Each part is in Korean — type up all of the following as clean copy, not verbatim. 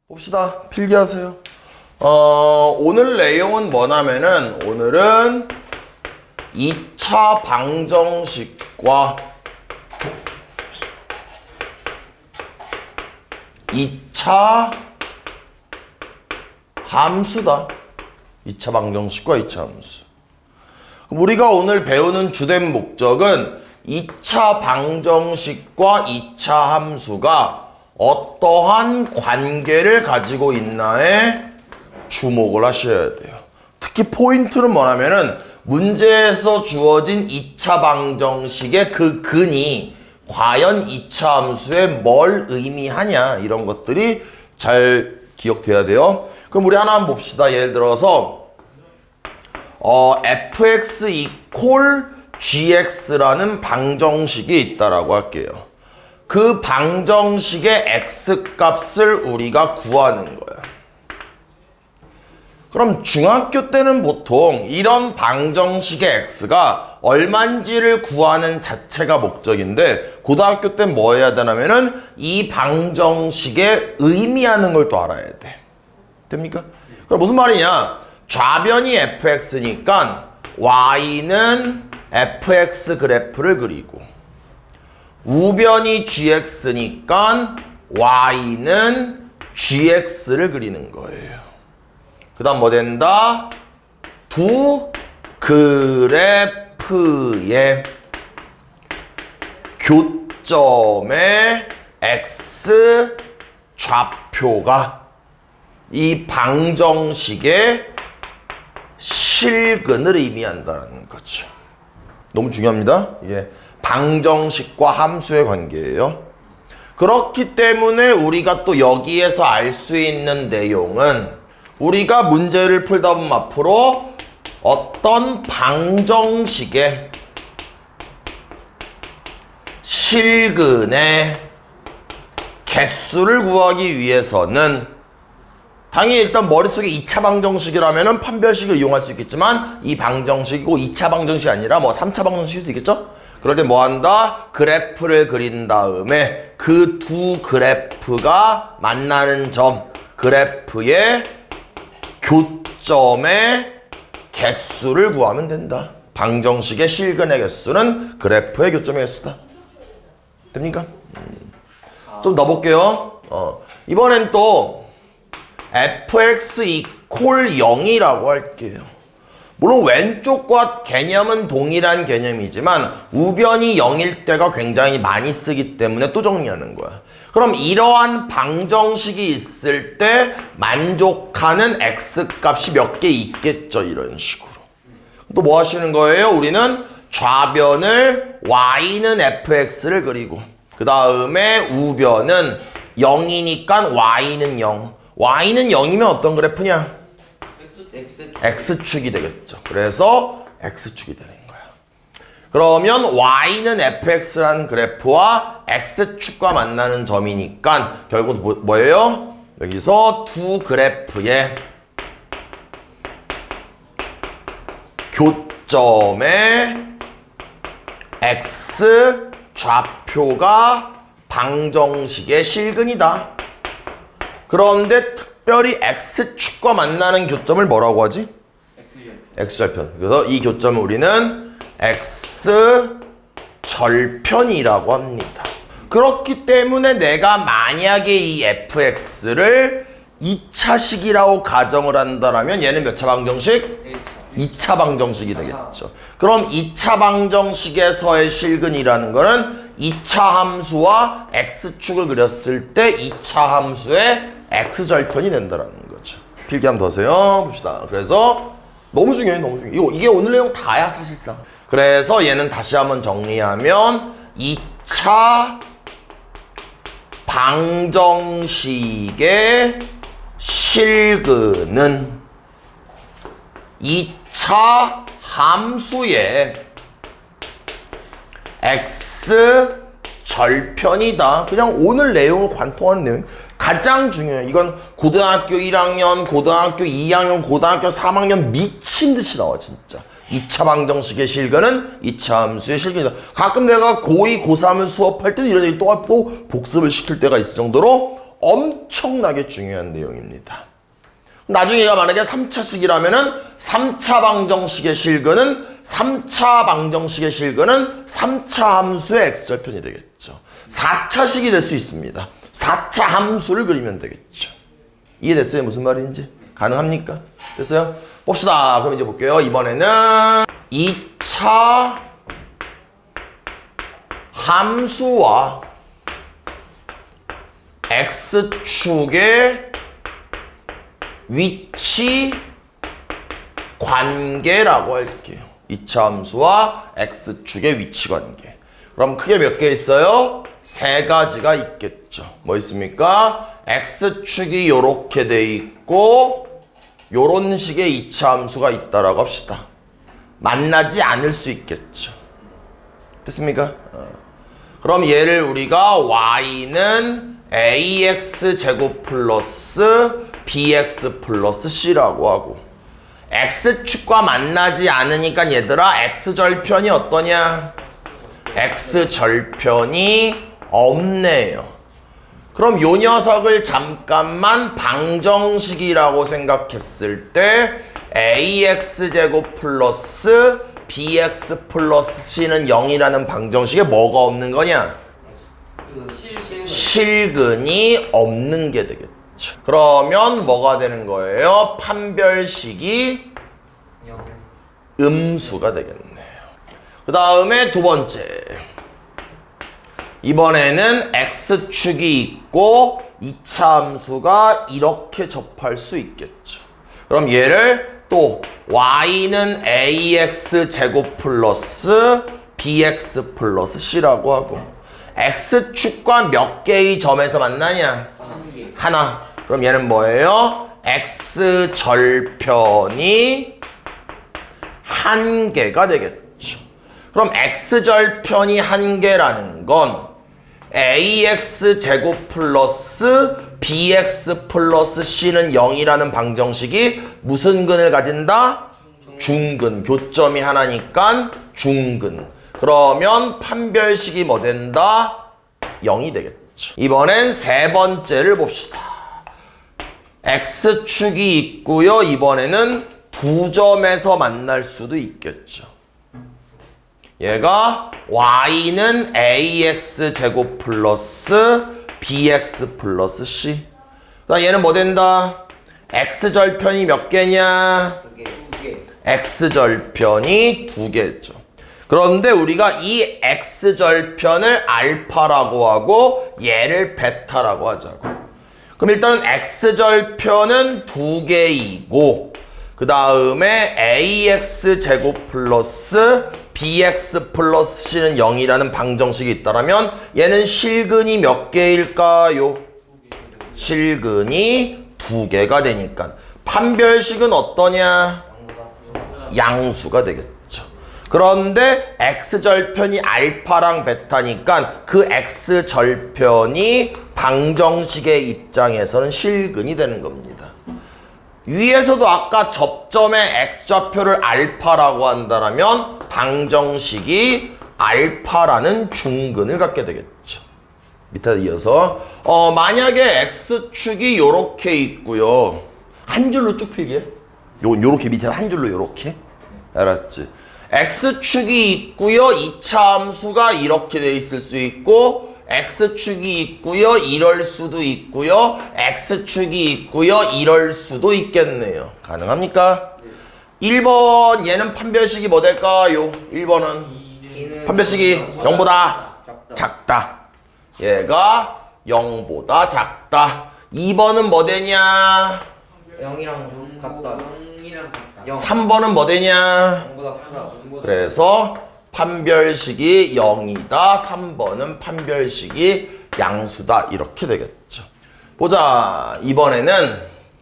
봅시다. 필기하세요. 오늘 내용은 뭐냐면은 오늘은 2차 방정식과 2차 함수다. 2차 방정식과 2차 함수. 우리가 오늘 배우는 주된 목적은 2차 방정식과 2차 함수가 어떠한 관계를 가지고 있나에 주목을 하셔야 돼요. 특히 포인트는 뭐냐면은 문제에서 주어진 2차 방정식의 그 근이 과연 2차 함수에 뭘 의미하냐, 이런 것들이 잘 기억돼야 돼요. 그럼 우리 하나 한번 봅시다. 예를 들어서 fx 이퀄 gx라는 방정식이 있다라고 할게요. 그 방정식의 x값을 우리가 구하는 거야. 그럼 중학교 때는 보통 이런 방정식의 x가 얼마인지를 구하는 자체가 목적인데, 고등학교 때 뭐 해야 되냐면은 이 방정식에 의미하는 걸 또 알아야 돼. 됩니까? 그럼 무슨 말이냐? 좌변이 fx니까 y는 fx 그래프를 그리고, 우변이 gx니까 y는 gx를 그리는 거예요. 그 다음 뭐 된다? 두 그래프의 교점의 x 좌표가 이 방정식의 실근을 의미한다는 거죠. 너무 중요합니다. 이게 방정식과 함수의 관계예요. 그렇기 때문에 우리가 또 여기에서 알 수 있는 내용은, 우리가 문제를 풀다 보면 앞으로 어떤 방정식의 실근의 개수를 구하기 위해서는 당연히 일단 머릿속에 2차 방정식이라면 판별식을 이용할 수 있겠지만, 이 방정식이고 2차 방정식이 아니라 뭐 3차 방정식일 수도 있겠죠? 그럴 때 뭐 한다? 그래프를 그린 다음에 그 두 그래프가 만나는 점, 그래프의 교점의 개수를 구하면 된다. 방정식의 실근의 개수는 그래프의 교점의 개수다. 됩니까? 좀 더 볼게요. 이번엔 또 fx 이퀄 0이라고 할게요. 물론 왼쪽과 개념은 동일한 개념이지만 우변이 0일 때가 굉장히 많이 쓰기 때문에 또 정리하는 거야. 그럼 이러한 방정식이 있을 때 만족하는 x값이 몇 개 있겠죠, 이런 식으로. 또 뭐 하시는 거예요? 우리는 좌변을 y는 fx를 그리고, 그 다음에 우변은 0이니까 y는 0. y는 0이면 어떤 그래프냐? x축이 되겠죠. 그래서 x축이 되는 거야. 그러면 y는 fx라는 그래프와 x축과 만나는 점이니까 결국 뭐예요? 여기서 두 그래프의 교점의 x 좌표가 방정식의 실근이다. 그런데 특별히 x축과 만나는 교점을 뭐라고 하지? x절편. 그래서 이 교점을 우리는 x절편이라고 합니다. 그렇기 때문에 내가 만약에 이 fx를 2차식이라고 가정을 한다면 얘는 몇 차 방정식? 2차 방정식이 되겠죠. 그럼 2차 방정식에서의 실근이라는 거는 2차 함수와 x축을 그렸을 때 2차 함수의 x절편이 된다는 거죠. 필기 한번 더 하세요. 봅시다. 그래서 너무 중요해요. 너무 중요해요. 이게 오늘 내용 다야, 사실상. 그래서 얘는 다시 한번 정리하면 2차 방정식의 실근은 2차 함수의 x절편이다. 그냥 오늘 내용을 관통하는 내용. 가장 중요해요. 이건 고등학교 1학년, 고등학교 2학년, 고등학교 3학년 미친 듯이 나와, 진짜. 2차 방정식의 실근은 2차 함수의 실근이다. 가끔 내가 고2, 고3을 수업할 때 이런 얘기 또 복습을 시킬 때가 있을 정도로 엄청나게 중요한 내용입니다. 나중에가 만약에 3차식이라면은 3차 방정식의 실근은 3차 방정식의 실근은 3차 함수의 x절편이 되겠죠. 4차식이 될 수 있습니다. 4차 함수를 그리면 되겠죠. 이해됐어요? 무슨 말인지? 가능합니까? 됐어요? 봅시다. 그럼 이제 볼게요. 이번에는 2차 함수와 x축의 위치 관계라고 할게요. 2차 함수와 x축의 위치 관계. 그럼 크게 몇 개 있어요? 세 가지가 있겠죠. 뭐 있습니까? x축이 요렇게 돼 있고 요런 식의 2차 함수가 있다라고 합시다. 만나지 않을 수 있겠죠. 됐습니까? 그럼 얘를 우리가 y는 ax제곱 플러스 bx 플러스 c라고 하고 x축과 만나지 않으니까 얘들아 x절편이 어떠냐? x절편이 없네요. 그럼 요 녀석을 잠깐만 방정식이라고 생각했을 때 ax제곱 플러스 bx 플러스 c는 0이라는 방정식에 뭐가 없는 거냐? 실근이 없는 게 되겠죠. 그러면 뭐가 되는 거예요? 판별식이 음수가 되겠네요. 그 다음에 두 번째. 이번에는 x축이 있고 2차 함수가 이렇게 접할 수 있겠죠. 그럼 얘를 또 y는 ax제곱 플러스 bx 플러스 c라고 하고 x축과 몇 개의 점에서 만나냐? 하나. 그럼 얘는 뭐예요? x절편이 한 개가 되겠죠. 그럼 x절편이 한 개라는 건 ax제곱 플러스 bx 플러스 c는 0이라는 방정식이 무슨 근을 가진다? 중근. 교점이 하나니까 중근. 그러면 판별식이 뭐 된다? 0이 되겠죠. 이번엔 세 번째를 봅시다. x축이 있고요. 이번에는 두 점에서 만날 수도 있겠죠. 얘가 y는 ax제곱 플러스 bx 플러스 c. 얘는 뭐 된다? x절편이 몇 개냐? x절편이 두 개죠. 그런데 우리가 이 x절편을 알파라고 하고 얘를 베타라고 하자고. 그럼 일단은 x절편은 두 개이고 그 다음에 ax제곱 플러스 bx 플러스 c는 0이라는 방정식이 있다면 얘는 실근이 몇 개일까요? 실근이 두 개가 되니까 판별식은 어떠냐? 양수가 되겠죠. 그런데 x절편이 알파랑 베타니까 그 x절편이 방정식의 입장에서는 실근이 되는 겁니다. 위에서도 아까 접점의 x좌표를 알파라고 한다면 방정식이 알파라는 중근을 갖게 되겠죠. 밑에 이어서 만약에 x축이 요렇게 있고요. 한 줄로 쭉 필게. 요렇게 밑에 한 줄로 요렇게. 알았지? x축이 있고요. 2차 함수가 이렇게 돼 있을 수 있고 x축이 있고요. 이럴 수도 있고요. x축이 있고요. 이럴 수도 있겠네요. 가능합니까? 1번 얘는 판별식이 뭐 될까요? 1번은 판별식이 0보다 작다. 얘가 0보다 작다. 2번은 뭐 되냐? 0이랑 같다. 3번은 뭐 되냐? 0보다 크다. 그래서 판별식이 0이다. 3번은 판별식이 양수다. 이렇게 되겠죠. 보자. 이번에는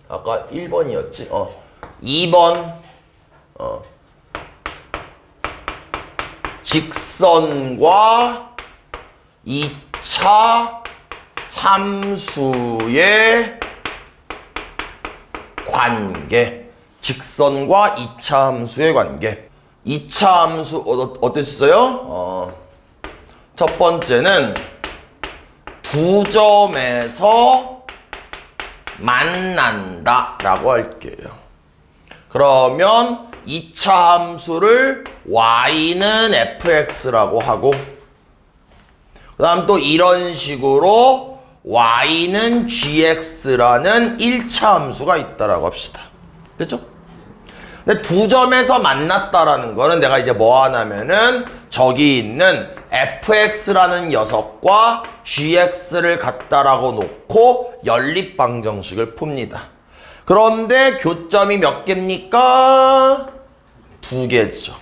아까 1번이었지. 2번 직선과 2차 함수의 관계. 직선과 2차 함수의 관계. 2차 함수 어땠어요? 첫 번째는 두 점에서 만난다 라고 할게요. 그러면 2차 함수를 y는 fx라고 하고 그 다음 또 이런 식으로 y는 gx라는 1차 함수가 있다라고 합시다. 됐죠? 근데 두 점에서 만났다라는 거는 내가 이제 뭐 하냐면은 저기 있는 fx라는 녀석과 gx를 갖다라고 놓고 연립방정식을 풉니다. 그런데 교점이 몇 개입니까? 두 개죠.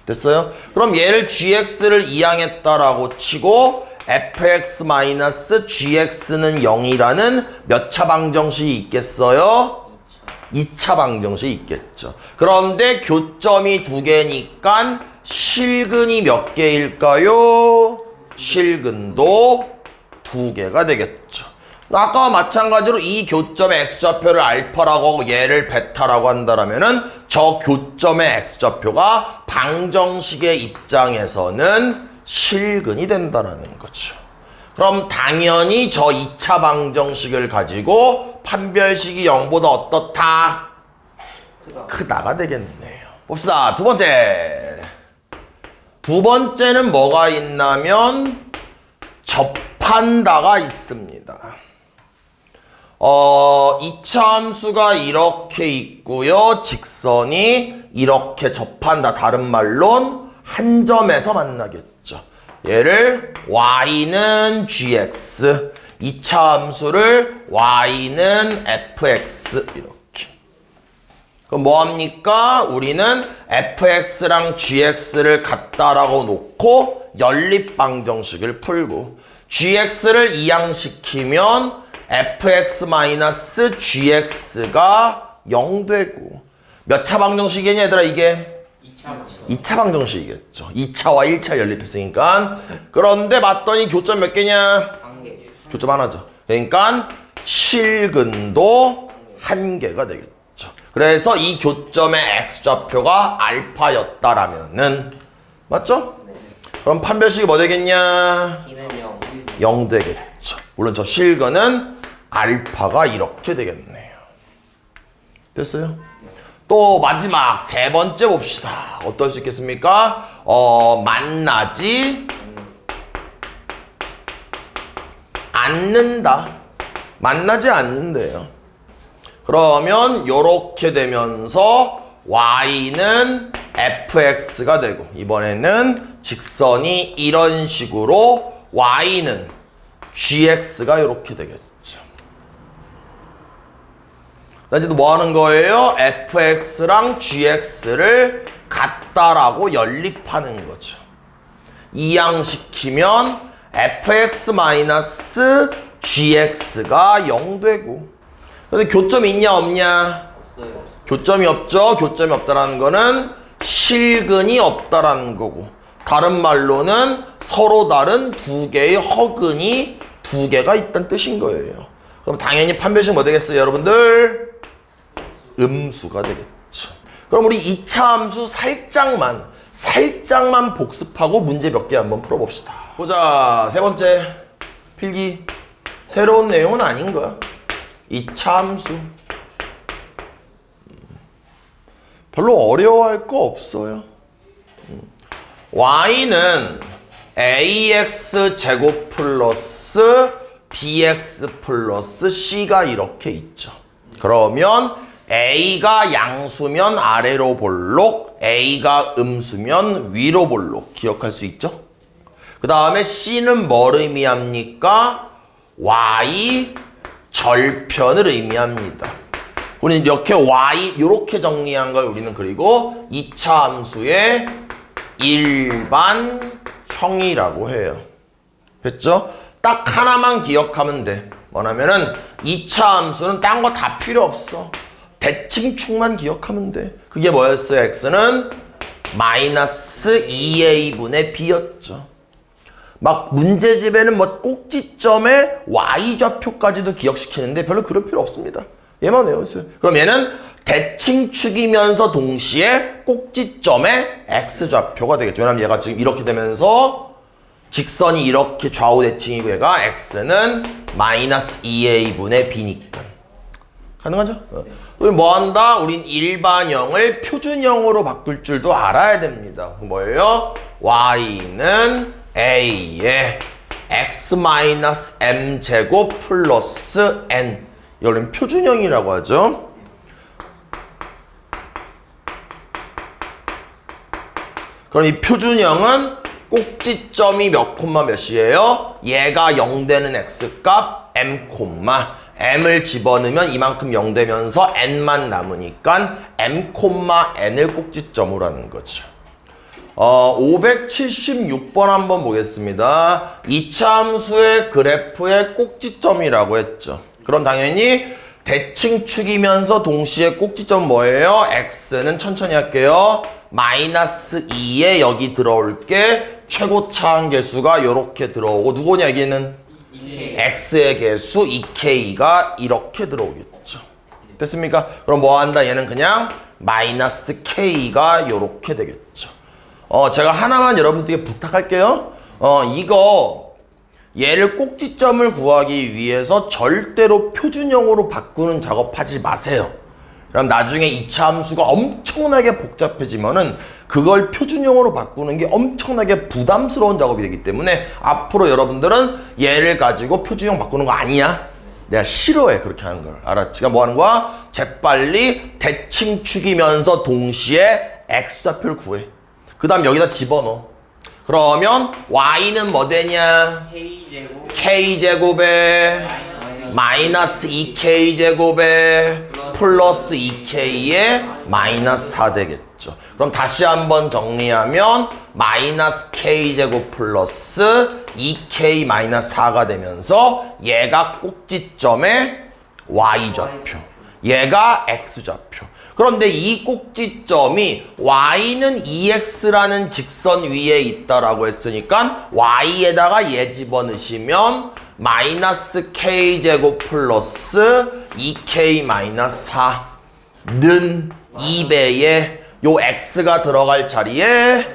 됐어요? 그럼 얘를 gx를 이항했다라고 치고 fx-gx는 0이라는 몇 차 방정식이 있겠어요? 2차 방정식이 있겠죠. 그런데 교점이 두 개니까 실근이 몇 개일까요? 실근도 두 개가 되겠죠. 아까와 마찬가지로 이 교점의 x좌표를 알파라고 하고 얘를 베타라고 한다면은 저 교점의 x좌표가 방정식의 입장에서는 실근이 된다는 거죠. 그럼 당연히 저 2차 방정식을 가지고 판별식이 0보다 어떻다? 크다가 되겠네요. 봅시다. 두 번째. 두 번째는 뭐가 있냐면 접한다가 있습니다. 2차 함수가 이렇게 있고요. 직선이 이렇게 접한다. 다른 말론 한 점에서 만나겠죠. 얘를 y는 gx, 2차 함수를 y는 fx 이렇게. 그럼 뭐합니까? 우리는 fx랑 gx를 같다라고 놓고 연립방정식을 풀고 gx를 이항시키면 fx-gx가 0 되고 몇 차 방정식이냐 얘들아 이게? 2차 방정식이겠죠. 2차와 1차 연립했으니까. 그런데 맞더니 교점 몇 개냐? 교점 하나죠. 그러니까 실근도 한 개가 되겠죠. 그래서 이 교점의 x좌표가 알파였다라면은 맞죠? 그럼 판별식이 뭐 되겠냐? 0 되겠죠. 물론 저 실근은 알파가 이렇게 되겠네요. 됐어요? 또 마지막 세 번째 봅시다. 어떨 수 있겠습니까? 만나지 않는다. 만나지 않는데요. 그러면 요렇게 되면서 y는 fx가 되고 이번에는 직선이 이런 식으로 y는 gx가 요렇게 되겠죠. 이제 뭐 하는 거예요? fx랑 gx를 같다라고 연립하는 거죠. 이항시키면 fx-gx가 0 되고 근데 교점이 있냐 없냐? 없어요. 교점이 없죠. 교점이 없다라는 거는 실근이 없다라는 거고 다른 말로는 서로 다른 두 개의 허근이 두 개가 있다는 뜻인 거예요. 그럼 당연히 판별식 뭐 되겠어요 여러분들? 음수가 되겠죠. 그럼 우리 2차 함수 살짝만 복습하고 문제 몇 개 한번 풀어봅시다. 보자. 세 번째 필기. 새로운 내용은 아닌 거야. 2차 함수. 별로 어려워할 거 없어요. y는 ax 제곱 플러스 bx 플러스 c가 이렇게 있죠. 그러면 A가 양수면 아래로 볼록, A가 음수면 위로 볼록. 기억할 수 있죠? 그 다음에 C는 뭘 의미합니까? Y 절편을 의미합니다. 우리는 이렇게 Y, 이렇게 정리한 걸 우리는 그리고 2차 함수의 일반형이라고 해요. 됐죠? 딱 하나만 기억하면 돼. 뭐냐면은 2차 함수는 딴 거 다 필요 없어. 대칭축만 기억하면 돼. 그게 뭐였어요? x는 마이너스 2a분의 b였죠. 막 문제집에는 뭐 꼭지점에 y좌표까지도 기억시키는데 별로 그럴 필요 없습니다. 얘만 외우세요. 그럼 얘는 대칭축이면서 동시에 꼭지점에 x좌표가 되겠죠. 왜냐면 얘가 지금 이렇게 되면서 직선이 이렇게 좌우 대칭이고 얘가 x는 마이너스 2a분의 b니까. 가능하죠? 우리 뭐 한다? 우린 일반형을 표준형으로 바꿀 줄도 알아야 됩니다. 뭐예요? y는 a에 x-m제곱 플러스 n. 이걸 표준형이라고 하죠. 그럼 이 표준형은 꼭지점이 몇 콤마 몇이에요? 얘가 0 되는 x값 m 콤마 m을 집어넣으면 이만큼 0 되면서 n만 남으니까 m 콤마 n을 꼭지점으로 하는 거죠. 576번 한번 보겠습니다. 이차 함수의 그래프의 꼭지점이라고 했죠. 그럼 당연히 대칭축이면서 동시에 꼭지점 뭐예요? x는 천천히 할게요. 마이너스 2에 여기 들어올 게 최고차항 계수가 이렇게 들어오고 누구냐 여기는? x의 계수 2k가 이렇게 들어오겠죠. 됐습니까? 그럼 뭐 한다? 얘는 그냥 마이너스 k가 이렇게 되겠죠. 제가 하나만 여러분들께 부탁할게요. 이거 얘를 꼭지점을 구하기 위해서 절대로 표준형으로 바꾸는 작업하지 마세요. 그럼 나중에 2차 함수가 엄청나게 복잡해지면은 그걸 표준형으로 바꾸는 게 엄청나게 부담스러운 작업이 되기 때문에 앞으로 여러분들은 얘를 가지고 표준형 바꾸는 거 아니야. 내가 싫어해 그렇게 하는 걸. 알았지? 그러니까 뭐 하는 거야? 재빨리 대칭축이면서 동시에 x좌표를 구해. 그 다음 여기다 집어넣어. 그러면 y는 뭐 되냐? k제곱에 마이너스 2k제곱에 플러스 2k에 마이너스 4 되겠죠. 그럼 다시 한번 정리하면 마이너스 k제곱 플러스 2k 마이너스 4가 되면서 얘가 꼭지점의 y좌표, 얘가 x좌표. 그런데 이 꼭지점이 y는 2x라는 직선 위에 있다라고 했으니까 y에다가 얘 집어넣으시면 마이너스 k제곱 플러스 2k 마이너스 4는 2배에 요 x가 들어갈 자리에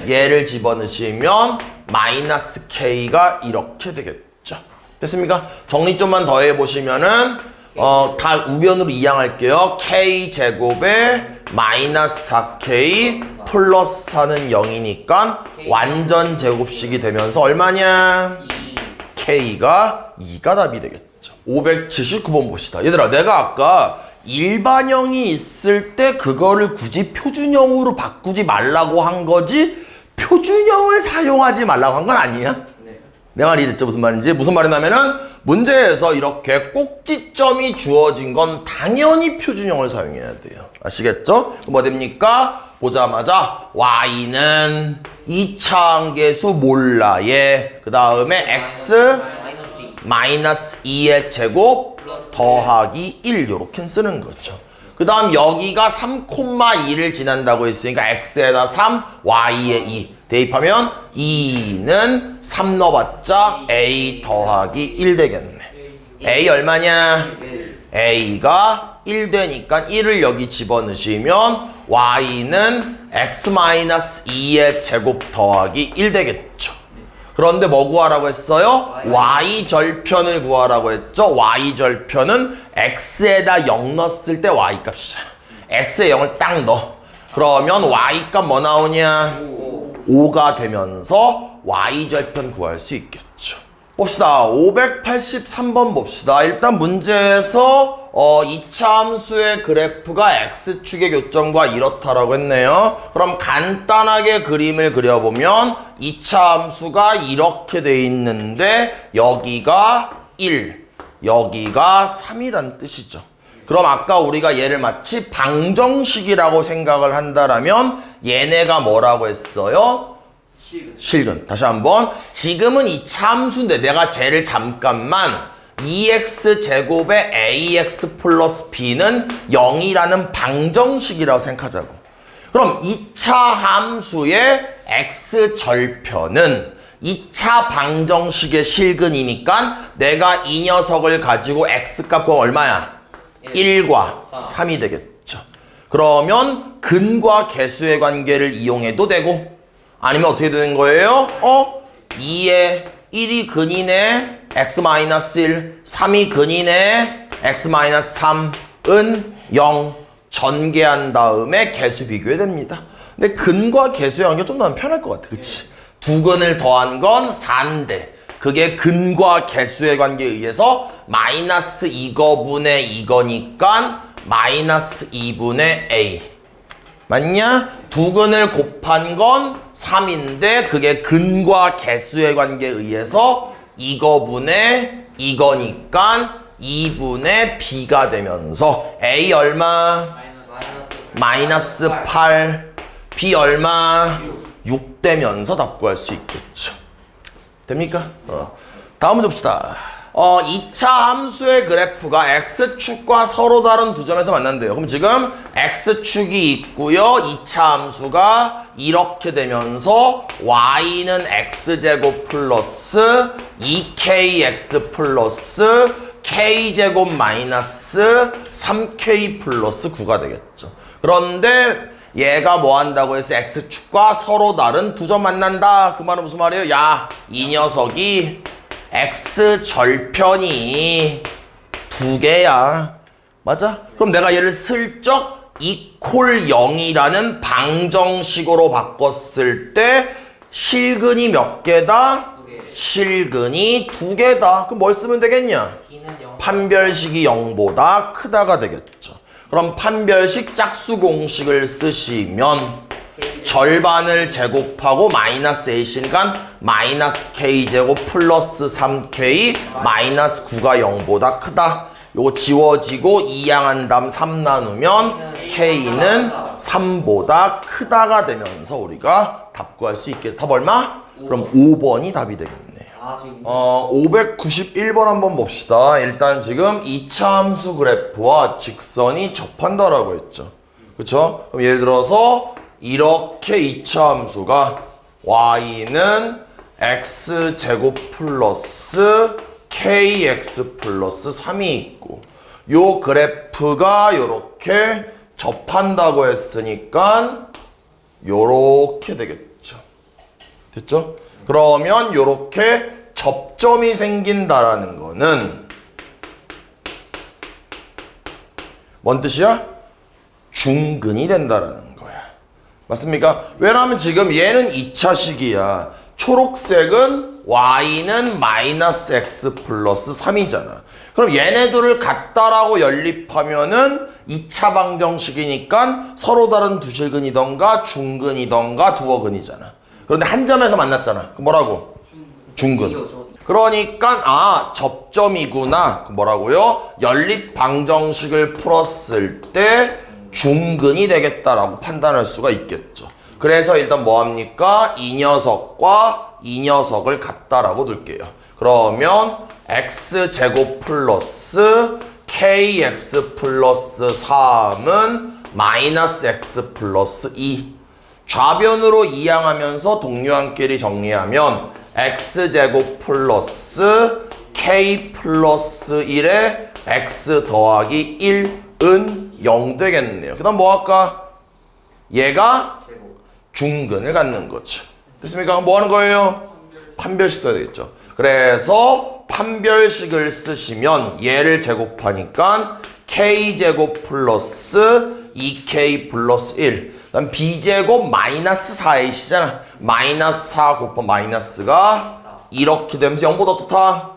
얘를 집어넣으시면 마이너스 k가 이렇게 되겠죠. 됐습니까? 정리 좀만 더 해보시면은 다 우변으로 이항할게요. k제곱에 마이너스 4k 플러스 4는 0이니까 완전 제곱식이 되면서 얼마냐? k가 2가 답이 되겠죠. 579번 봅시다. 얘들아, 내가 아까 일반형이 있을 때 그거를 굳이 표준형으로 바꾸지 말라고 한 거지 표준형을 사용하지 말라고 한 건 아니야? 내 말이 됐죠? 무슨 말인지? 무슨 말이냐면은 문제에서 이렇게 꼭지점이 주어진 건 당연히 표준형을 사용해야 돼요. 아시겠죠? 뭐 됩니까? 보자마자 y는 2차 계수 몰라에 그 다음에 x 마이너스 2의 제곱 더하기 1 요렇게 쓰는 거죠. 그 다음 여기가 3,2를 지난다고 했으니까 x에다 3, y에 2 대입하면 2는 3 넣어봤자 a 더하기 1 되겠네. a 얼마냐? a가 1 되니까 1을 여기 집어넣으시면 y는 x-2의 제곱 더하기 1 되겠죠. 그런데 뭐 구하라고 했어요? y절편을 구하라고 했죠. y절편은 x에다 0 넣었을 때 y값이잖아. x에 0을 딱 넣어. 그러면 y값 뭐 나오냐? 5가 되면서 y절편 구할 수 있겠죠. 봅시다. 583번 봅시다. 일단 문제에서 2차 함수의 그래프가 x축의 교점과 이렇다라고 했네요. 그럼 간단하게 그림을 그려보면 2차 함수가 이렇게 돼 있는데 여기가 1, 여기가 3이란 뜻이죠. 그럼 아까 우리가 얘를 마치 방정식이라고 생각을 한다라면 얘네가 뭐라고 했어요? 실근. 다시 한번. 지금은 2차 함수인데 내가 쟤를 잠깐만 2x제곱에 ax 플러스 b는 0이라는 방정식이라고 생각하자고. 그럼 2차 함수의 x절편은 2차 방정식의 실근이니까 내가 이 녀석을 가지고 x값 구하면 얼마야? 1과 3이 되겠죠. 그러면 근과 개수의 관계를 이용해도 되고 아니면 어떻게 되는 거예요? 2에 1이 근이네 x-1, 3이 근이네 x-3 은 0 전개한 다음에 개수 비교해야 됩니다. 근데 근과 개수의 관계가 좀 더 편할 것 같아. 그치? 두 근을 더한 건 4인데 그게 근과 개수의 관계에 의해서 마이너스 이거분의 이거니까 마이너스 2분의 a. 맞냐? 두 근을 곱한 건 3인데 그게 근과 개수의 관계에 의해서 이거분의 이거니까 2분의 b가 되면서 a 얼마? 마이너스 8. b 얼마? 6 되면서 답 구할 수 있겠죠. 됩니까? 다음 문제 봅시다. 2차 함수의 그래프가 x축과 서로 다른 두 점에서 만난대요. 그럼 지금 x축이 있고요. 2차 함수가 이렇게 되면서 y는 x제곱 플러스 2kx 플러스 k제곱 마이너스 3k 플러스 9가 되겠죠. 그런데 얘가 뭐 한다고 해서 x축과 서로 다른 두 점 만난다. 그 말은 무슨 말이에요? 야, 이 녀석이 x 절편이 두 개야. 맞아? 그럼 내가 얘를 슬쩍 equal 0이라는 방정식으로 바꿨을 때 실근이 몇 개다? 실근이 두 개다. 그럼 뭘 쓰면 되겠냐? 판별식이 0보다 크다가 되겠죠. 그럼 판별식 짝수 공식을 쓰시면 절반을 제곱하고 마이너스 a시니까 마이너스 k제곱 플러스 3k 마이너스 9가 0보다 크다. 요거 지워지고 2양한 다음 3 나누면 k는 3보다 크다가 되면서 우리가 답 구할 수 있겠다. 답 얼마? 그럼 5번이 답이 되겠네요. 591번 한번 봅시다. 일단 지금 2차 함수 그래프와 직선이 접한다라고 했죠. 그쵸? 그럼 예를 들어서 이렇게 2차 함수가 y는 x제곱 플러스 kx 플러스 3이 있고 요 그래프가 요렇게 접한다고 했으니까 요렇게 되겠죠. 됐죠? 그러면 요렇게 접점이 생긴다라는 거는 뭔 뜻이야? 중근이 된다라는 거야. 맞습니까? 왜냐하면 지금 얘는 2차식이야. 초록색은 y는 마이너스 x 플러스 3이잖아. 그럼 얘네들을 같다라고 연립하면은 2차 방정식이니까 서로 다른 두 실근이던가 중근이던가 두어근이잖아. 그런데 한 점에서 만났잖아. 그 뭐라고? 중근. 그러니까 접점이구나. 뭐라고요? 연립 방정식을 풀었을 때 중근이 되겠다라고 판단할 수가 있겠죠. 그래서 일단 뭐합니까? 이 녀석과 이 녀석을 같다라고 둘게요. 그러면 x제곱 플러스 kx 플러스 3은 마이너스 x 플러스 2. 좌변으로 이항하면서 동류항끼리 정리하면 x제곱 플러스 k 플러스 1에 x 더하기 1은 0 되겠네요. 그 다음 뭐 할까? 얘가 중근을 갖는 거죠. 됐습니까? 뭐 하는 거예요? 판별식 써야 되겠죠. 그래서 판별식을 쓰시면 얘를 제곱하니까 k제곱 플러스 2k 플러스 1. 그다음 b제곱 마이너스 4a시잖아. 마이너스 4 곱한 마이너스가 이렇게 되면서 0보다 어떻다?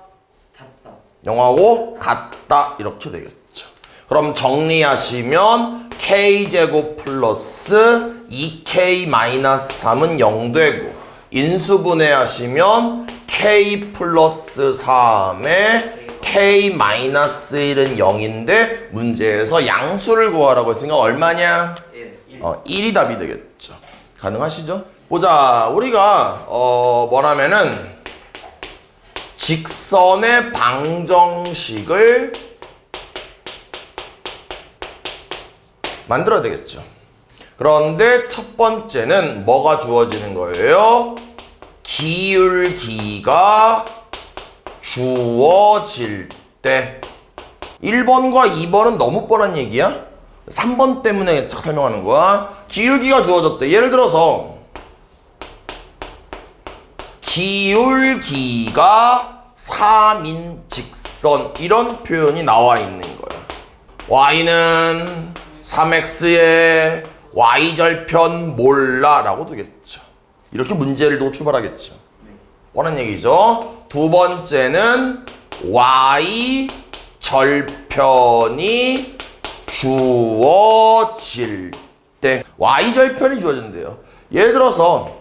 0하고 같다. 이렇게 되겠죠. 그럼 정리하시면 k제곱 플러스 2k 마이너스 3은 0 되고 인수분해하시면 k 플러스 3에 k 마이너스 1은 0인데 문제에서 양수를 구하라고 했으니까 얼마냐? 1이 답이 되겠죠. 가능하시죠? 보자. 우리가 뭐라면은 직선의 방정식을 만들어야 되겠죠. 그런데 첫 번째는 뭐가 주어지는 거예요? 기울기가 주어질 때 1번과 2번은 너무 뻔한 얘기야. 3번 때문에 설명하는 거야. 기울기가 주어졌대. 예를 들어서 기울기가 3인 직선 이런 표현이 나와 있는 거야. y는 3x의 y절편 몰라 라고 두겠죠. 이렇게 문제를 두고 출발하겠죠. 뻔한 얘기죠. 두 번째는 y절편이 주어질 때 y절편이 주어진대요. 예를 들어서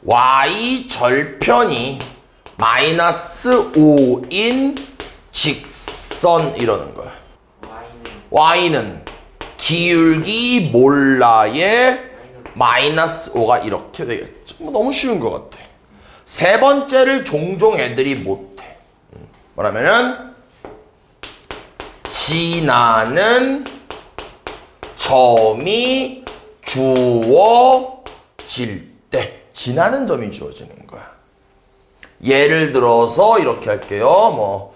y절편이 마이너스 5인 직선 이러는 거야. y는 기울기 몰라의 마이너스 5가 이렇게 되겠죠. 뭐 너무 쉬운 것 같아. 세 번째를 종종 애들이 못해. 뭐라면은 지나는 점이 주어질 때 지나는 점이 주어지는 거야. 예를 들어서 이렇게 할게요. 뭐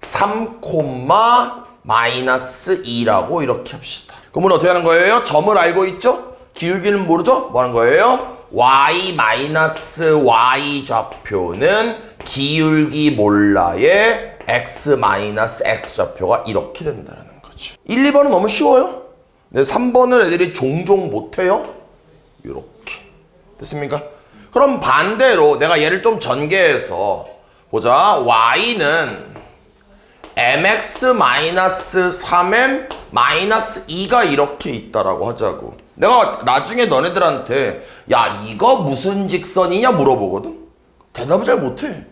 3, 마이너스 2라고 이렇게 합시다. 그러면 어떻게 하는 거예요? 점을 알고 있죠? 기울기는 모르죠? 뭐 하는 거예요? y 마이너스 y 좌표는 기울기 몰라의 x 마이너스 x 좌표가 이렇게 된다는 거죠. 1, 2번은 너무 쉬워요. 근데 3번은 애들이 종종 못해요. 이렇게. 됐습니까? 그럼 반대로 내가 얘를 좀 전개해서 보자. y는 mx-3m-2가 이렇게 있다라고 하자고. 내가 나중에 너네들한테 야 이거 무슨 직선이냐 물어보거든. 대답을 잘 못해.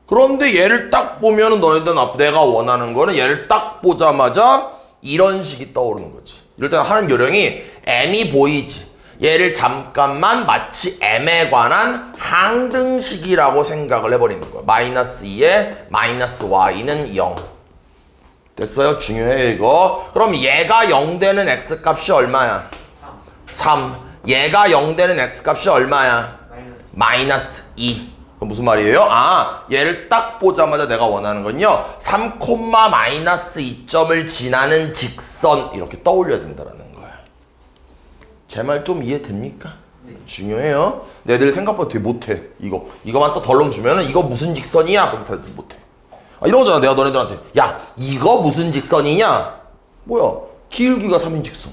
그런데 얘를 딱 보면은 너네들은 내가 원하는 거는 얘를 딱 보자마자 이런 식이 떠오르는 거지. 이럴 때 하는 요령이 m이 보이지. 얘를 잠깐만 마치 m에 관한 항등식이라고 생각을 해버리는 거야. 마이너스 2에 마이너스 y는 0. 됐어요? 중요해 이거. 그럼 얘가 0 되는 x값이 얼마야? 3. 얘가 0 되는 x값이 얼마야? 마이너스 2. 그럼 무슨 말이에요? 아, 얘를 딱 보자마자 내가 원하는 건요 3, 마이너스 2점을 지나는 직선 이렇게 떠올려야 된다는 거야. 제 말 좀 이해됩니까? 중요해요. 얘들 생각보다 되게 못해. 이거만 또 덜렁 주면은 이거 무슨 직선이야? 그럼 다들 못해. 아, 이런 거잖아. 내가 너네들한테 야 이거 무슨 직선이냐? 뭐야? 기울기가 3인 직선.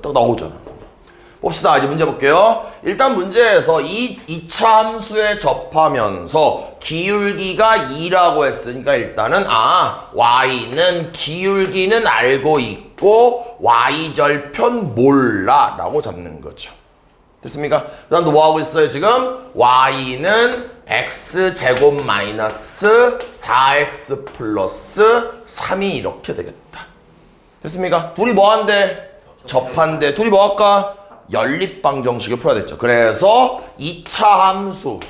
딱 나오잖아. 봅시다. 이제 문제 볼게요. 일단 문제에서 이 2차 함수에 접하면서 기울기가 2라고 했으니까 일단은 y는 기울기는 알고 있고 y절편 몰라 라고 잡는 거죠. 됐습니까? 그 다음 또 뭐하고 있어요 지금? y는 x제곱 마이너스 4x 플러스 3이 이렇게 되겠다. 됐습니까? 둘이 뭐한대? 접한대. 둘이 뭐 할까? 연립방정식을 풀어야 됐죠. 그래서 2차 함수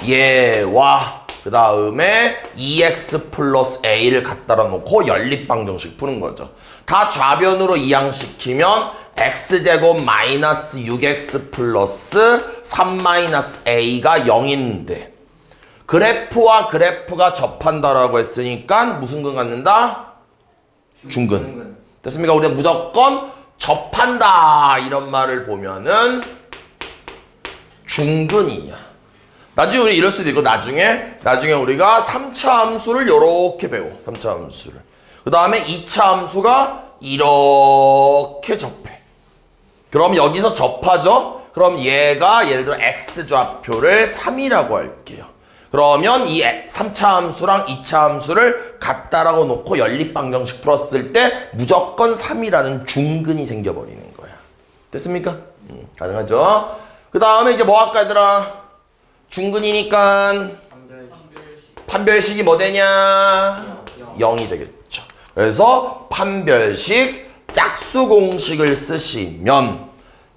얘와 그 다음에 2x 플러스 a를 갖다라 놓고 연립방정식 푸는 거죠. 다 좌변으로 이항시키면 x제곱 마이너스 6x 플러스 3 마이너스 a가 0인데 그래프와 그래프가 접한다라고 했으니까 무슨 근 갖는다? 중근. 됐습니까? 우리가 무조건 접한다 이런 말을 보면은 중근이야. 나중에 우리 이럴 수도 있고 나중에 우리가 3차 함수를 이렇게 배워. 3차 함수를. 그 다음에 2차 함수가 이렇게 접해. 그럼 여기서 접하죠? 그럼 얘가 예를 들어 x좌표를 3이라고 할게요. 그러면 이 3차 함수랑 2차 함수를 같다라고 놓고 연립방정식 풀었을 때 무조건 3이라는 중근이 생겨버리는 거야. 됐습니까? 가능하죠? 그 다음에 이제 뭐 할까 얘들아? 중근이니까 판별식이 뭐 되냐? 0이 되겠죠. 그래서 판별식 짝수 공식을 쓰시면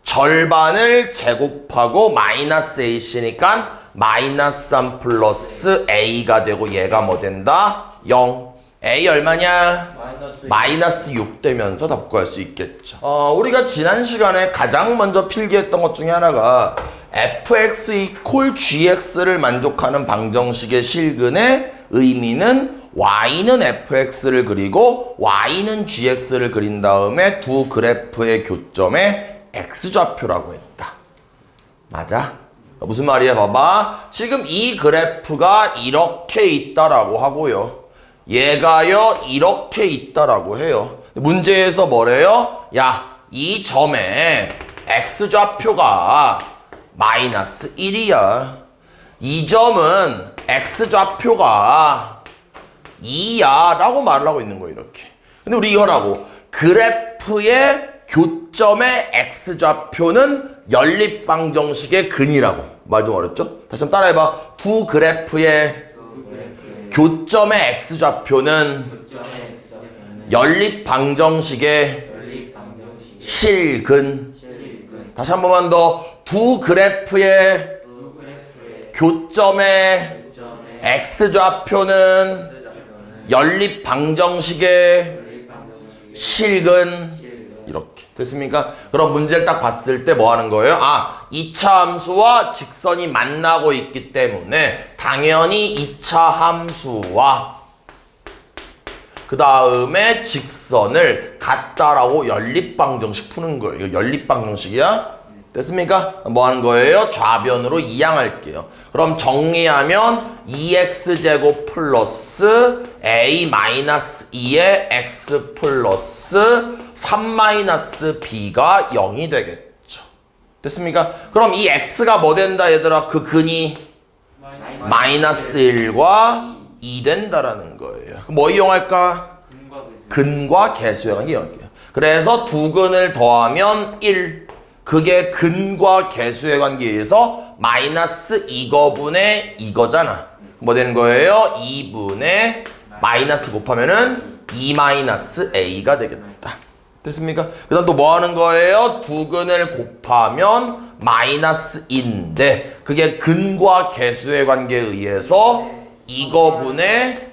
절반을 제곱하고 마이너스 ac니까 마이너스 3 플러스 a가 되고 얘가 뭐 된다? 0. a 얼마냐? 마이너스 6 되면서 답 구할 수 있겠죠. 우리가 지난 시간에 가장 먼저 필기했던 것 중에 하나가 fx 이퀄 gx를 만족하는 방정식의 실근의 의미는 y는 fx를 그리고 y는 gx를 그린 다음에 두 그래프의 교점에 x좌표라고 했다. 맞아? 무슨 말이야? 봐봐. 지금 이 그래프가 이렇게 있다라고 하고요. 얘가요 이렇게 있다라고 해요. 문제에서 뭐래요? 야, 이 점에 x좌표가 마이너스 1이야. 이 점은 x좌표가 2야 라고 말을 하고 있는 거예요. 이렇게. 근데 우리 이거라고 그래프의 교점의 x좌표는 연립방정식의 근이라고. 말 좀 어렵죠? 다시 한번 따라해봐. 두 그래프의 교점의 x좌표는 연립방정식의 실근. 다시 한 번만 더. 두 그래프의 교점의 x좌표는 연립방정식의 실근. 이렇게 됐습니까? 그럼 문제를 딱 봤을 때 뭐 하는 거예요? 아, 2차 함수와 직선이 만나고 있기 때문에 당연히 2차 함수와 그 다음에 직선을 같다라고 연립방정식 푸는 거예요. 이거 연립방정식이야? 됐습니까? 뭐 하는 거예요? 좌변으로 이항할게요. 그럼 정리하면 2x제곱 플러스 a-2의 x 플러스 3-b가 0이 되겠죠. 됐습니까? 그럼 이 x가 뭐 된다 얘들아? 그 근이 마이너스 1과 2 된다라는 거예요. 그럼 뭐 이용할까? 근과 개수의 관계 이용할게요. 그래서 두 근을 더하면 1. 그게 근과 개수의 관계에 의해서 마이너스 이거분의 이거잖아. 뭐 되는 거예요? 2분의 마이너스 곱하면은 2 마이너스 a가 되겠다. 됐습니까? 그 다음 또 뭐 하는 거예요? 두 근을 곱하면 마이너스 2인데 그게 근과 개수의 관계에 의해서 이거분의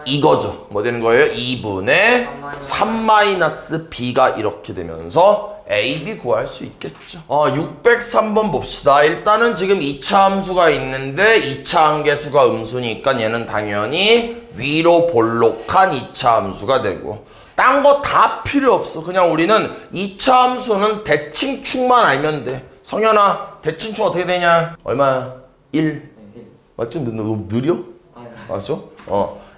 이거죠. 뭐 되는 거예요? 2분의 3 마이너스 b가 이렇게 되면서 A, B 구할 수 있겠죠. 603번 봅시다. 일단은 지금 2차 함수가 있는데 2차 함계수가 음수니까 얘는 당연히 위로 볼록한 2차 함수가 되고 딴 거 다 필요 없어. 그냥 우리는 2차 함수는 대칭축만 알면 돼. 성현아, 대칭축 어떻게 되냐? 얼마야? 1. 맞죠? 너무 느려? 맞죠?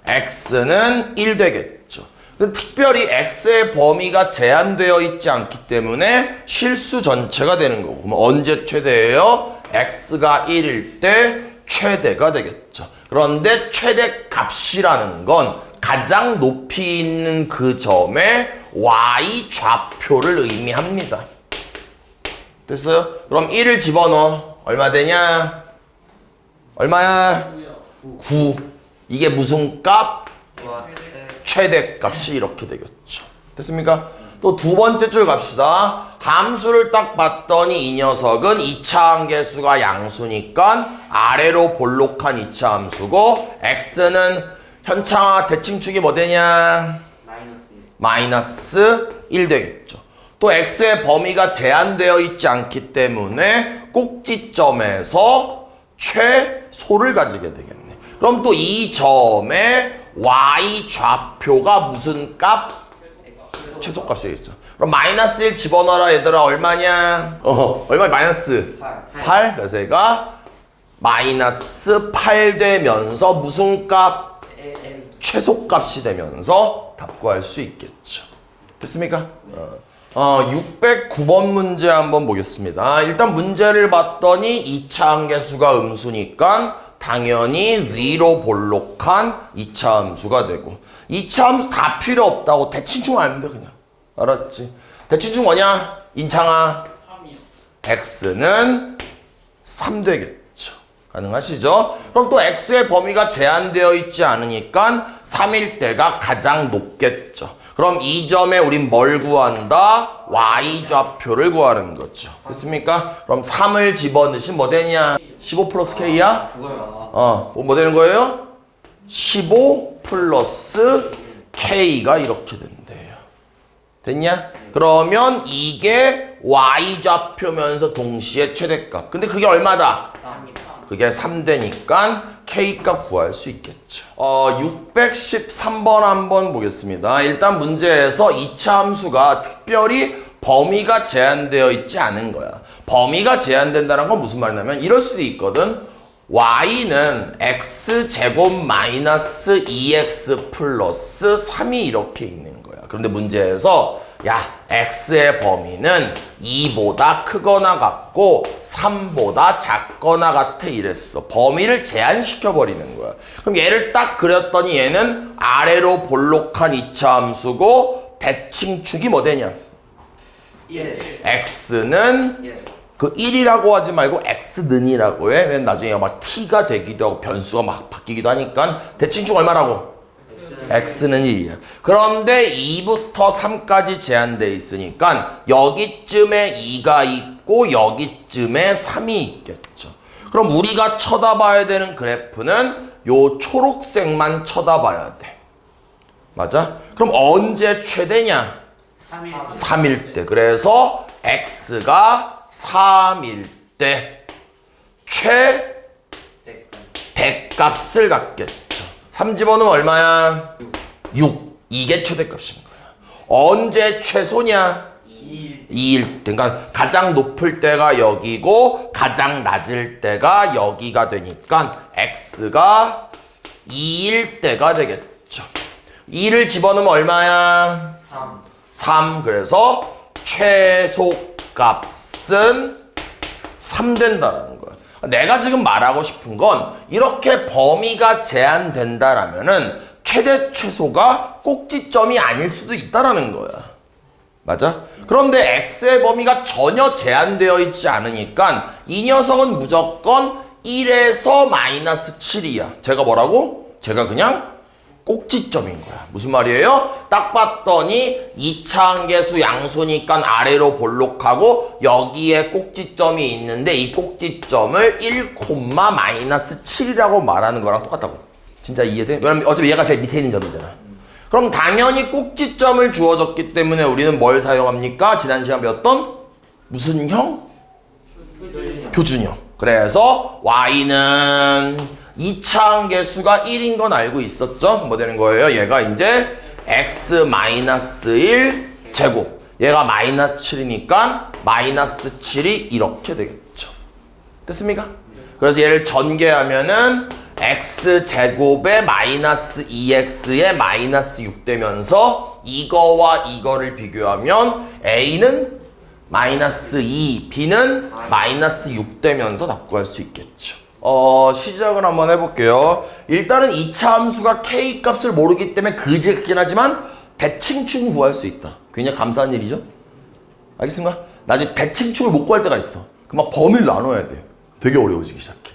x는 1 되겠죠. 특별히 x의 범위가 제한되어 있지 않기 때문에 실수 전체가 되는 거고. 그럼 언제 최대예요? x가 1일 때 최대가 되겠죠. 그런데 최대 값이라는 건 가장 높이 있는 그 점의 y 좌표를 의미합니다. 됐어요? 그럼 1을 집어넣어. 얼마 되냐? 얼마야? 9. 이게 무슨 값? 최대값이 이렇게 되겠죠. 됐습니까? 또 두 번째 줄 갑시다. 함수를 딱 봤더니 이 녀석은 2차 함계수가 양수니까 아래로 볼록한 2차 함수고 x는 현창아 대칭축이 뭐 되냐? 마이너스 1 되겠죠. 또 x의 범위가 제한되어 있지 않기 때문에 꼭지점에서 최소를 가지게 되겠네. 그럼 또 이 점의 y 좌표가 무슨 값? 최소값이겠죠. 그럼 마이너스 1 집어넣어라 얘들아. 얼마냐? 얼마? 마이너스 8. 그래서 얘가 마이너스 8 되면서 무슨 값? 최소값이 되면서 답 구할 수 있겠죠. 됐습니까? 609번 문제 한번 보겠습니다. 일단 문제를 봤더니 2차 함계수가 음수니까 당연히 위로 볼록한 2차 함수가 되고 2차 함수 다 필요 없다고 대칭축 알면 돼 그냥. 알았지? 대칭축 뭐냐? 인창아 3이요. x는 3 되겠죠. 가능하시죠? 그럼 또 x의 범위가 제한되어 있지 않으니까 3일 때가 가장 높겠죠. 그럼 이 점에 우린 뭘 구한다? y좌표를 구하는 거죠. 됐습니까? 그럼 3을 집어넣으시면 뭐 되냐? 15 플러스 k야? 뭐 되는 거예요? 15 플러스 k가 이렇게 된대요. 됐냐? 그러면 이게 y좌표면서 동시에 최대값. 근데 그게 얼마다? 그게 3되니까 K값 구할 수 있겠죠. 613번 한번 보겠습니다. 일단 문제에서 2차 함수가 특별히 범위가 제한되어 있지 않은 거야. 범위가 제한된다는 건 무슨 말이냐면 이럴 수도 있거든. y는 x제곱 마이너스 2x 플러스 3이 이렇게 있는 거야. 그런데 문제에서 야, x의 범위는 2보다 크거나 같고 3보다 작거나 같아 이랬어. 범위를 제한시켜 버리는 거야. 그럼 얘를 딱 그렸더니 얘는 아래로 볼록한 이차함수고 대칭축이 뭐 되냐? x는 그 1이라고 하지 말고 x는이라고 해. 왜냐면 나중에 막 t가 되기도 하고 변수가 막 바뀌기도 하니까 대칭축 얼마라고? x는 1이야. 그런데 2부터 3까지 제한돼 있으니까 여기쯤에 2가 있고 여기쯤에 3이 있겠죠. 그럼 우리가 쳐다봐야 되는 그래프는 요 초록색만 쳐다봐야 돼. 맞아? 그럼 언제 최대냐? 3일 때. 그래서 x가 3일 때 최대값을 갖겠죠. 3 집어넣으면 얼마야? 6. 이게 최대값인 거야. 언제 최소냐? 2일 때. 그러니까 가장 높을 때가 여기고 가장 낮을 때가 여기가 되니까 x가 2일 때가 되겠죠. 2를 집어넣으면 얼마야? 3. 그래서 최소값은 3 된다는 거야. 내가 지금 말하고 싶은 건 이렇게 범위가 제한된다라면은 최대 최소가 꼭지점이 아닐 수도 있다라는 거야. 맞아? 그런데 x의 범위가 전혀 제한되어 있지 않으니까 이 녀석은 무조건 1에서 마이너스 7이야. 제가 뭐라고? 제가 그냥 꼭지점인 거야. 무슨 말이에요? 딱 봤더니 2차 함계수 양수니까 아래로 볼록하고 여기에 꼭지점이 있는데 이 꼭지점을 1, 마이너스 7이라고 말하는 거랑 똑같다고. 진짜 이해돼? 왜냐면 어차피 얘가 제일 밑에 있는 점이잖아. 그럼 당연히 꼭지점을 주어졌기 때문에 우리는 뭘 사용합니까? 지난 시간 배웠던 무슨 형? 표준형. 그래서 y는 2차 함계수가 1인 건 알고 있었죠? 뭐 되는 거예요? 얘가 이제 x-1 제곱. 얘가 마이너스 7이니까 마이너스 7이 이렇게 되겠죠. 됐습니까? 그래서 얘를 전개하면은 x제곱에 마이너스 2x에 마이너스 6 되면서 이거와 이거를 비교하면 a는 마이너스 2, b는 마이너스 6 되면서 답 구할 수 있겠죠. 시작을 한번 해볼게요. 일단은 2차 함수가 k 값을 모르기 때문에 그지 같긴 하지만 대칭축은 구할 수 있다. 굉장히 감사한 일이죠. 알겠습니까? 나중에 대칭축을 못 구할 때가 있어. 그럼 막 범위를 나눠야 돼. 되게 어려워지기 시작해.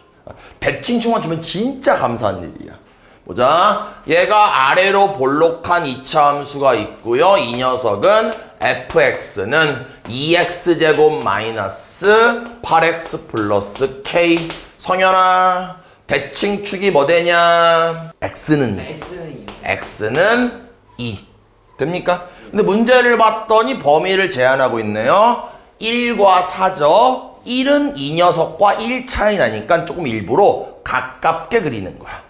대칭축만 주면 진짜 감사한 일이야. 보자. 얘가 아래로 볼록한 2차 함수가 있고요. 이 녀석은 fx는 2x제곱 마이너스 8x 플러스 k. 성현아, 대칭축이 뭐 되냐? x는 2. 됩니까? 근데 문제를 봤더니 범위를 제한하고 있네요. 1과 4죠. 1은 이 녀석과 1 차이 나니까 조금 일부러 가깝게 그리는 거야.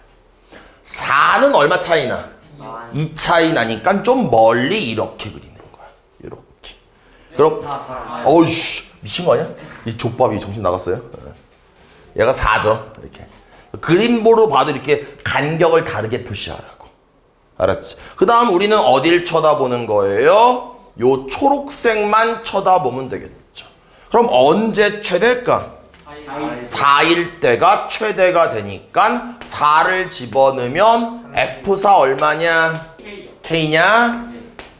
4는 얼마 차이 나? 2 차이 나니까 좀 멀리 이렇게 그리는 거야. 이렇게. 그럼 어이씨, 미친 거 아니야? 이 족밥이 정신 나갔어요? 얘가 4죠. 이렇게. 그림보로 봐도 이렇게 간격을 다르게 표시하라고. 알았지? 그 다음 우리는 어딜 쳐다보는 거예요? 요 초록색만 쳐다보면 되겠죠. 그럼 언제 최대일까? 4일 때가 최대가 되니까 4를 집어넣으면 F4 얼마냐? K냐?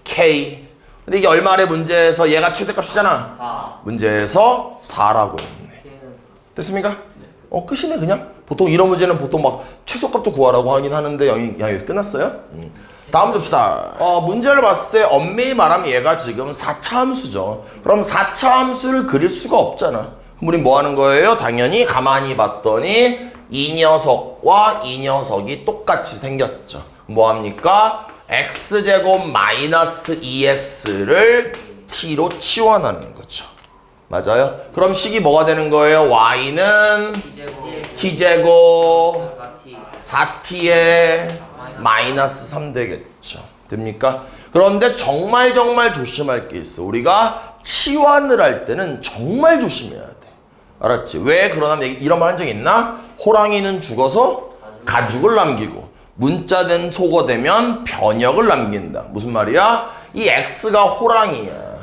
K. 근데 이게 얼마의 문제에서 얘가 최대값이잖아. 문제에서 4라고 했네. 됐습니까? 끝이네 그냥. 보통 이런 문제는 보통 막 최소값도 구하라고 하긴 하는데 여기 끝났어요. 다음 봅시다. 문제를 봤을 때 엄밀히 말하면 얘가 지금 4차 함수죠. 그럼 4차 함수를 그릴 수가 없잖아. 그럼 우린 뭐 하는 거예요? 당연히 가만히 봤더니 이 녀석과 이 녀석이 똑같이 생겼죠. 뭐 합니까? x제곱 마이너스 2x를 t로 치환하는 거죠. 맞아요? 그럼 식이 뭐가 되는 거예요? y는 t제곱 4t에 마이너스 3 되겠죠. 됩니까? 그런데 정말 조심할 게 있어. 우리가 치환을 할 때는 정말 조심해야 돼. 알았지? 왜 그러냐면 이런 말 한 적 있나? 호랑이는 죽어서 가죽을 남기고 문자된 속어 되면 변역을 남긴다. 무슨 말이야? 이 X가 호랑이야.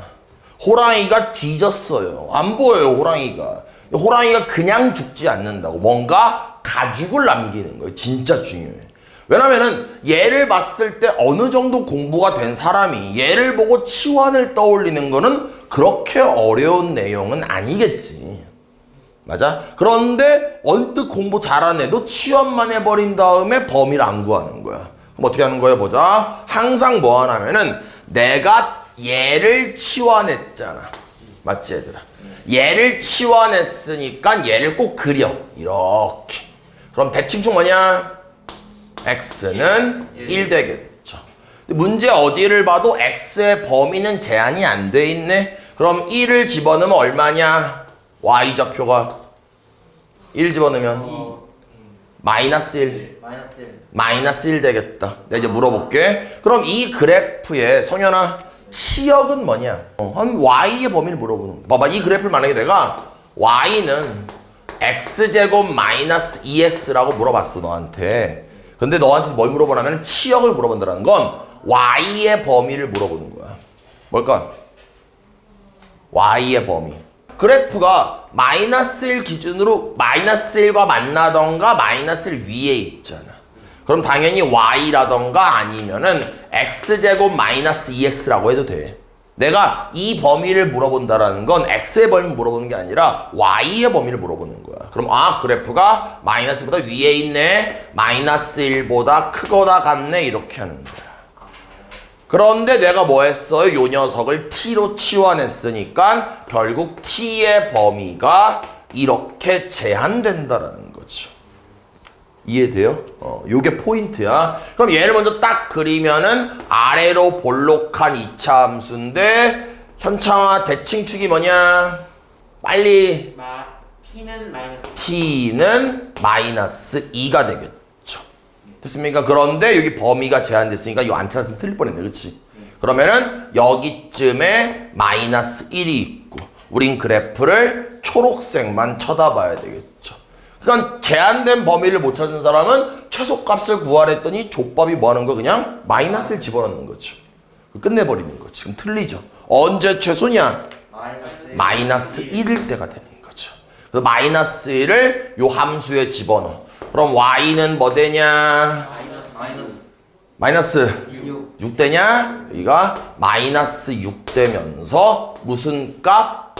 호랑이가 뒤졌어요. 안 보여요, 호랑이가. 호랑이가 그냥 죽지 않는다고. 뭔가 가죽을 남기는 거예요. 진짜 중요해. 왜냐면은 얘를 봤을 때 어느 정도 공부가 된 사람이 얘를 보고 치환을 떠올리는 거는 그렇게 어려운 내용은 아니겠지. 맞아? 그런데 언뜻 공부 잘한 애도 치환만 해버린 다음에 범위를 안 구하는 거야. 그럼 어떻게 하는 거야? 보자. 항상 뭐 하냐면은 내가 얘를 치환했잖아. 맞지 얘들아? 얘를 치환했으니까 얘를 꼭 그려. 이렇게. 그럼 대칭축 뭐냐? x는 1 되겠죠. 문제 어디를 봐도 x의 범위는 제한이 안 돼 있네. 그럼 1을 집어넣으면 얼마냐? y좌표가 1 집어넣으면 마이너스 1. 마이너스 1 되겠다. 내가 이제 물어볼게. 그럼 이 그래프에 성현아 치역은 뭐냐? 한 y의 범위를 물어보는 거야. 봐봐, 이 그래프를 만약에 내가 y는 x제곱 마이너스 2x라고 물어봤어 너한테. 근데 너한테 뭘 물어보냐면 치역을 물어본다는 건 y의 범위를 물어보는 거야. 뭘까? y의 범위. 그래프가 마이너스 1 기준으로 마이너스 1과 만나던가 마이너스 1 위에 있잖아. 그럼 당연히 y라던가 아니면은 x제곱 마이너스 2x라고 해도 돼. 내가 이 범위를 물어본다라는 건 x의 범위를 물어보는 게 아니라 y의 범위를 물어보는 거야. 그럼 그래프가 마이너스보다 위에 있네. 마이너스 1보다 크거나 같네. 이렇게 하는 거야. 그런데 내가 뭐 했어요? 요 녀석을 t로 치환했으니까 결국 t의 범위가 이렇게 제한된다라는 거죠. 이해돼요? 요게 포인트야. 그럼 얘를 먼저 딱 그리면은 아래로 볼록한 2차 함수인데 현창아 대칭축이 뭐냐? 빨리. t는 마이너스 2가 되겠죠. 됐습니까? 그런데 여기 범위가 제한됐으니까 이 안테나스는 틀릴 뻔했네. 그치? 그러면은 여기쯤에 마이너스 1이 있고 우린 그래프를 초록색만 쳐다봐야 되겠죠. 그러니까 제한된 범위를 못 찾은 사람은 최소값을 구하랬더니 족밥이 뭐 하는 거? 그냥 마이너스를 집어넣는 거죠. 끝내버리는 거지. 그럼 틀리죠. 언제 최소냐? 마이너스 1일 때가 되는 거죠. 그래서 마이너스 1을 요 함수에 집어넣어. 그럼 y는 뭐 되냐? 마이너스 6 되냐? 여기가 마이너스 6 되면서 무슨 값?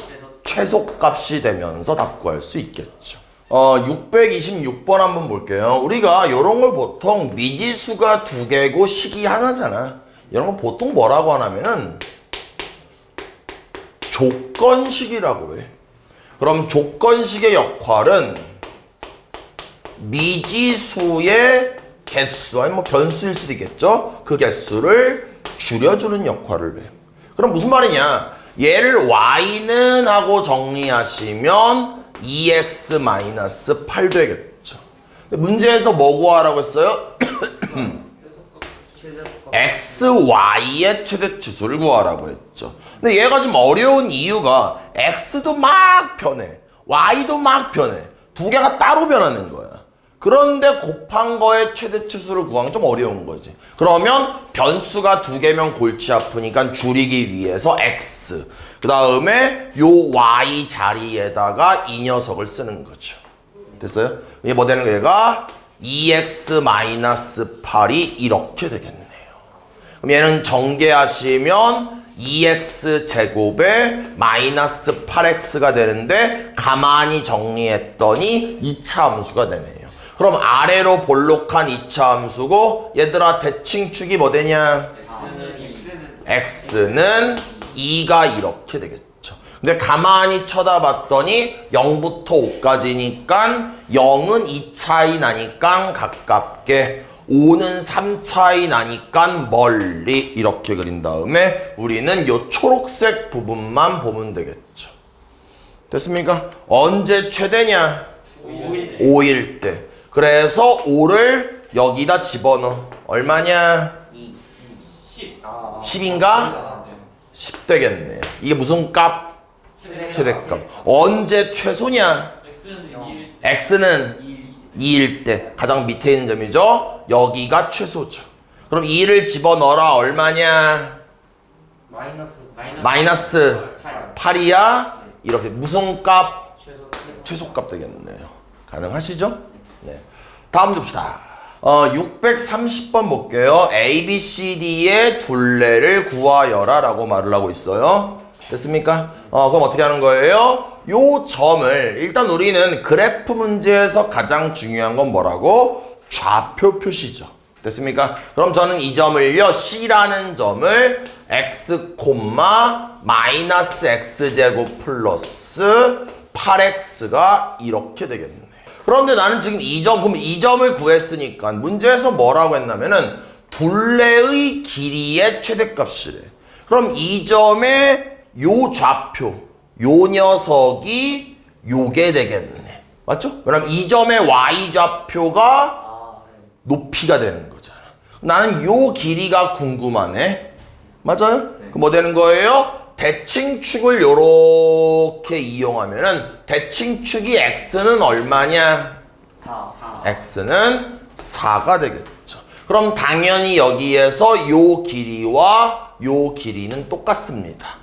최소값이 되면서 답 구할 수 있겠죠. 626번 한번 볼게요. 우리가 이런 걸 보통 미지수가 2개고 식이 하나잖아. 이런 거 보통 뭐라고 하냐면은 조건식이라고 해. 그럼 조건식의 역할은 미지수의 개수, 아니 뭐 변수일 수도 있겠죠. 그 개수를 줄여주는 역할을 해. 그럼 무슨 말이냐? 얘를 y는 하고 정리하시면 2x-8 되겠죠. 문제에서 뭐 구하라고 했어요? xy의 최대치수를 구하라고 했죠. 근데 얘가 좀 어려운 이유가 x도 막 변해, y도 막 변해. 두 개가 따로 변하는 거야. 그런데 곱한 거의 최대치수를 구하는 게 좀 어려운 거지. 그러면 변수가 2개면 골치 아프니까 줄이기 위해서 x, 그 다음에 요 y 자리에다가 이 녀석을 쓰는 거죠. 됐어요? 이게 뭐 되는 거야? 얘가 2x-8이 이렇게 되겠네요. 그럼 얘는 전개하시면 2x 제곱에 마이너스 8x가 되는데 가만히 정리했더니 2차 함수가 되네요. 그럼 아래로 볼록한 2차 함수고 얘들아 대칭축이 뭐 되냐? x는 2가 이렇게 되겠죠. 근데 가만히 쳐다봤더니 0부터 5까지니까 0은 2 차이 나니까 가깝게, 5는 3 차이 나니까 멀리 이렇게 그린 다음에 우리는 요 초록색 부분만 보면 되겠죠. 됐습니까? 언제 최대냐? 5일 때. 그래서 5를 여기다 집어넣어. 얼마냐? 10인가? 10 되겠네. 이게 무슨 값? 최대값. 언제 최소냐? x는 2일 때 가장 밑에 있는 점이죠. 여기가 최소죠. 그럼 2를 집어넣어라. 얼마냐? 마이너스 8이야. 이렇게 무슨 값? 최소값 되겠네요. 가능하시죠? 네. 다음 봅시다. 630번 볼게요. A, B, C, D의 둘레를 구하여라 라고 말을 하고 있어요. 됐습니까? 그럼 어떻게 하는 거예요? 요 점을 일단 우리는 그래프 문제에서 가장 중요한 건 뭐라고? 좌표 표시죠. 됐습니까? 그럼 저는 이 점을요, C라는 점을 x, 마이너스 x제곱 플러스 8x가 이렇게 되겠네. 그런데 나는 지금 그럼 이 점을 구했으니까 문제에서 뭐라고 했냐면은 둘레의 길이의 최대값이래. 그럼 이 점의 요 좌표, 요 녀석이 요게 되겠네. 맞죠? 왜냐면 이 점의 y좌표가 높이가 되는 거잖아. 나는 요 길이가 궁금하네. 맞아요? 그럼 뭐 되는 거예요? 대칭축을 요렇게 이용하면은 대칭축이 x는 얼마냐? 4. x는 4가 되겠죠. 그럼 당연히 여기에서 요 길이와 요 길이는 똑같습니다.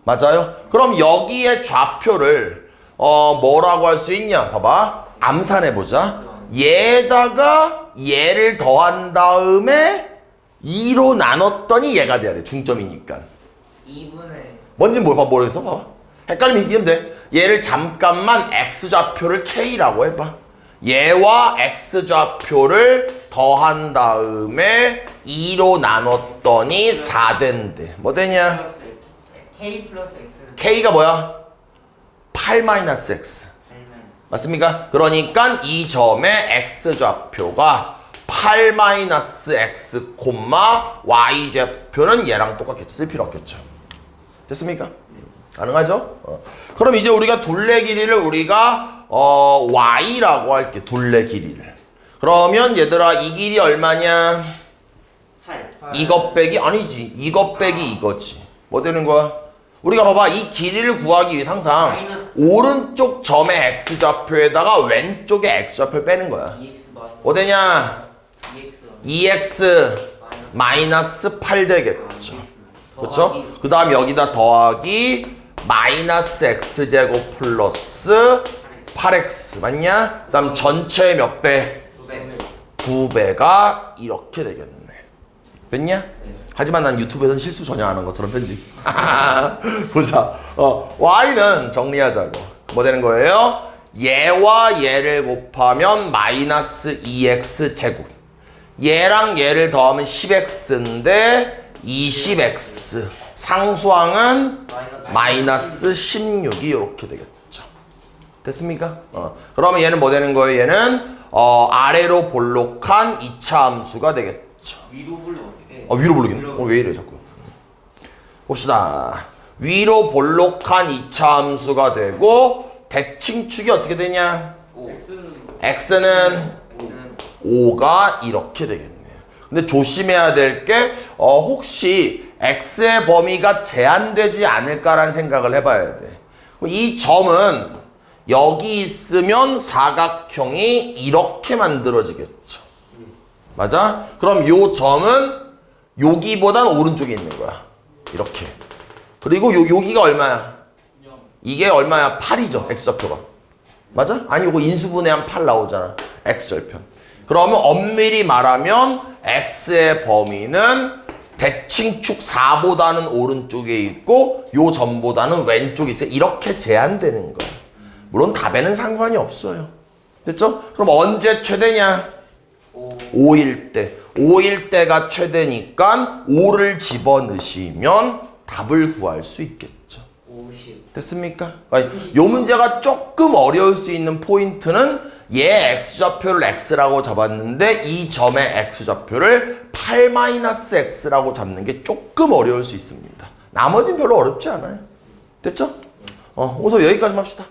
맞아요? 그럼 여기에 좌표를 뭐라고 할 수 있냐? 봐봐. 암산해보자. 얘에다가 얘를 더한 다음에 2로 나눴더니 얘가 돼야 돼. 중점이니까. 2분의 뭔지 모르겠어? 봐봐. 헷갈리면 이기면 돼. 얘를 잠깐만 x좌표를 k라고 해봐. 얘와 x좌표를 더한 다음에 2로 나눴더니 4 된대. 뭐 되냐? K 플러스 X는 k가 뭐야? 8 마이너스 x. 맞습니까? 그러니까 이 점의 x좌표가 8 마이너스 x, y좌표는 얘랑 똑같겠지. 쓸 필요 없겠죠. 됐습니까? 가능하죠? 그럼 이제 우리가 둘레 길이를 우리가 y라고 할게. 둘레 길이를. 그러면 얘들아 이 길이 얼마냐? 8. 이것 빼기 아니지. 이것 빼기 이거지. 뭐 되는 거야? 우리가 봐봐. 이 길이를 구하기 위해 항상 오른쪽 점의 x좌표에다가 왼쪽의 x좌표를 빼는 거야. 2x 뭐 되냐? 2x 마이너스 8 되겠죠. 그렇죠? 그 다음 여기다 더하기 마이너스 x제곱 플러스 8x 맞냐? 그 다음 전체 몇 배? 2배가 이렇게 되겠네. 됐냐? 하지만 난 유튜브에서는 실수 전혀 안 한 것처럼 편집. 보자. y는 정리하자고. 뭐 되는 거예요? 얘와 얘를 곱하면 마이너스 2x 제곱. 얘랑 얘를 더하면 10x인데 20x. 상수항은 마이너스 16이 이렇게 되겠죠. 됐습니까? 그러면 얘는 뭐 되는 거예요? 얘는 아래로 볼록한 2차 함수가 되겠죠. 위로 불러. 위로 볼록이네? 왜 이래 자꾸. 봅시다. 위로 볼록한 2차 함수가 되고 대칭축이 어떻게 되냐? x는 5가 이렇게 되겠네요. 근데 조심해야 될 게 혹시 x의 범위가 제한되지 않을까라는 생각을 해봐야 돼. 이 점은 여기 있으면 사각형이 이렇게 만들어지겠죠. 맞아? 그럼 요 점은 여기보단 오른쪽에 있는 거야. 이렇게. 그리고 여기가 얼마야? 이게 얼마야? 8이죠. x좌표가. 맞아? 아니 요거 인수분해하면 8 나오잖아. x절편. 그러면 엄밀히 말하면 x의 범위는 대칭축 4보다는 오른쪽에 있고 요 점보다는 왼쪽에 있어요. 이렇게 제한되는 거야. 물론 답에는 상관이 없어요. 됐죠? 그럼 언제 최대냐? 5일 때. 5일 때가 최대니까 5를 집어넣으시면 답을 구할 수 있겠죠. 50. 됐습니까? 아니, 요 문제가 조금 어려울 수 있는 포인트는 얘 x좌표를 x라고 잡았는데 이 점의 x좌표를 8-x라고 잡는 게 조금 어려울 수 있습니다. 나머지는 별로 어렵지 않아요. 됐죠? 우선 여기까지만 합시다.